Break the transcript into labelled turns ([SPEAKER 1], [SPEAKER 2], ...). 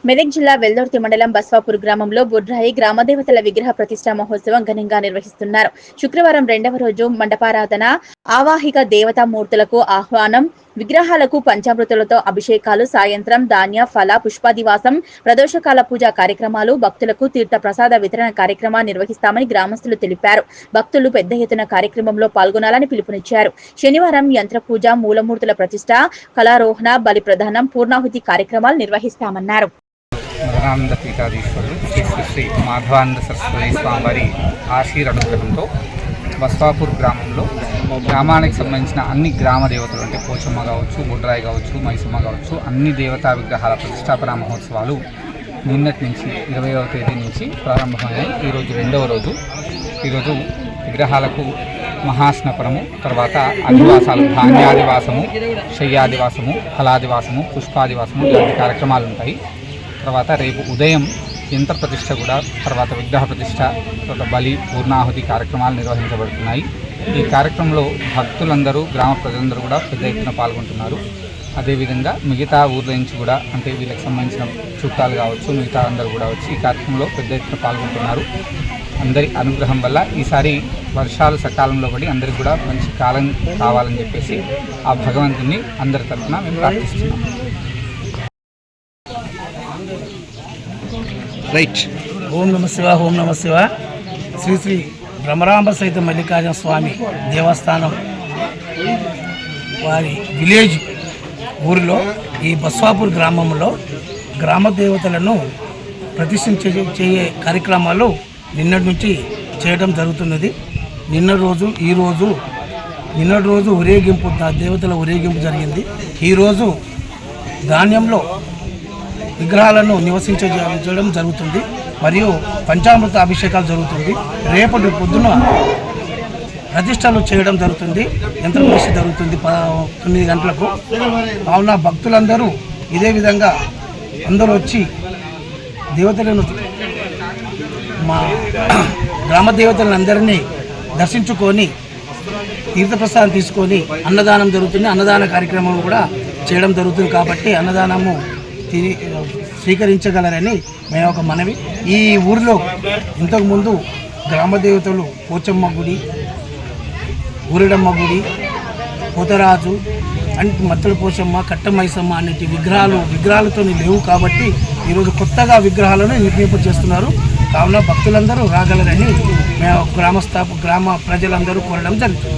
[SPEAKER 1] మెదక్ జిల్లా వెల్దుర్తి మండలం బస్వాపూర్ గ్రామంలో బుడ్రాయి గ్రామదేవతల విగ్రహ ప్రతిష్టా మహోత్సవం ఘనంగా నిర్వహిస్తున్నారు. శుక్రవారం రెండవ రోజు మండపారాధన, ఆవాహిక దేవతామూర్తులకు ఆహ్వానం, విగ్రహాలకు పంచామృతులతో అభిషేకాలు, సాయంత్రం ధాన్య ఫల పుష్పాదివాసం, ప్రదోషకాల పూజా కార్యక్రమాలు, భక్తులకు తీర్థ ప్రసాద వితరణ కార్యక్రమాన్ని నిర్వహిస్తామని గ్రామస్తులు తెలిపారు. భక్తులు పెద్ద ఎత్తున కార్యక్రమంలో పాల్గొనాలని పిలుపునిచ్చారు. శనివారం యంత్ర పూజ, మూలమూర్తుల ప్రతిష్ట, కళారోహణ, బలి ప్రదానం, పూర్ణాహుతి కార్యక్రమాలు నిర్వహిస్తామన్నారు.
[SPEAKER 2] మదనానంద పీఠాధీశ్వరుడు శ్రీ శ్రీ శ్రీ మాధవానంద సరస్వతి స్వామివారి ఆశీర్వాదంతో బస్వాపూర్ గ్రామంలో గ్రామానికి సంబంధించిన అన్ని గ్రామ దేవతలు అంటే పోచమ్మ కావచ్చు, బుడ్రాయి కావచ్చు, మైసమ్మ కావచ్చు, అన్ని దేవతా విగ్రహాల ప్రతిష్టాపన మహోత్సవాలు నిన్నటి నుంచి 20వ తేదీ నుంచి ప్రారంభమయ్యాయి. ఈరోజు రెండవ రోజు. ఈరోజు విగ్రహాలకు మహాస్నపనము, తర్వాత అధివాసాలు, ధాన్యాదివాసము, శయ్యాదివాసము, ఫలాదివాసము, పుష్పాదివాసము ఇలాంటి కార్యక్రమాలు ఉంటాయి. తర్వాత రేపు ఉదయం యంత్ర ప్రతిష్ట కూడా, తర్వాత విగ్రహ ప్రతిష్ట, తర్వాత బలి, పూర్ణాహుతి కార్యక్రమాలు నిర్వహించబడుతున్నాయి. ఈ కార్యక్రమంలో భక్తులందరూ, గ్రామ ప్రజలందరూ కూడా పెద్ద ఎత్తున పాల్గొంటున్నారు. అదేవిధంగా మిగతా ఊర్ల నుంచి కూడా, అంటే వీళ్ళకి సంబంధించిన చుట్టాలు కావచ్చు, మిగతా అందరూ కూడా వచ్చి ఈ కార్యక్రమంలో పెద్ద ఎత్తున పాల్గొంటున్నారు. అందరి అనుగ్రహం వల్ల ఈసారి వర్షాలు సకాలంలో పడి అందరికి కూడా మంచి కాలం కావాలని చెప్పేసి ఆ భగవంతుని అందరి తరఫున మేము ప్రార్థిస్తున్నాం.
[SPEAKER 3] రైట్. ఓం నమ శివ, ఓం నమ శివ. శ్రీ శ్రీ బ్రహ్మరాంబ సహిత మల్లికార్జున స్వామి దేవస్థానం వారి విలేజ్ ఊరిలో ఈ బస్వాపూర్ గ్రామంలో గ్రామ దేవతలను ప్రతిష్ఠించే కార్యక్రమాలు నిన్నటి నుంచి చేయడం జరుగుతున్నది. నిన్నటి రోజు ఊరేగింపు, దేవతల ఊరేగింపు జరిగింది. ఈరోజు ధాన్యంలో విగ్రహాలను నివసించడం జరుగుతుంది మరియు పంచామృత అభిషేకాలు జరుగుతుంది. రేపటి పొద్దున ప్రతిష్టలు చేయడం జరుగుతుంది. యంత్ర ప్రతిష్ఠ జరుగుతుంది 9 గంటలకు. కావున భక్తులందరూ ఇదే విధంగా అందరూ వచ్చి దేవతలను, మా గ్రామ దేవతలను అందరినీ దర్శించుకొని తీర్థప్రసాదం తీసుకొని అన్నదానం జరుగుతుంది. అన్నదాన కార్యక్రమం కూడా చేయడం జరుగుతుంది. కాబట్టి అన్నదానము స్వీకరించగలరని మేము ఒక మనవి. ఈ ఊరిలో ఇంతకుముందు గ్రామ దేవతలు పోచమ్మ గుడి, ఊరడమ్మ గుడి, పోతరాజు అండ్ మత్తల పోచమ్మ, కట్ట మైసమ్మ అనేటి విగ్రహాలతో లేవు. కాబట్టి ఈరోజు కొత్తగా విగ్రహాలను నిర్మింప చేస్తున్నారు. కావున భక్తులందరూ రాగలరని మేము గ్రామ ప్రజలందరూ కోరడం జరుగుతుంది.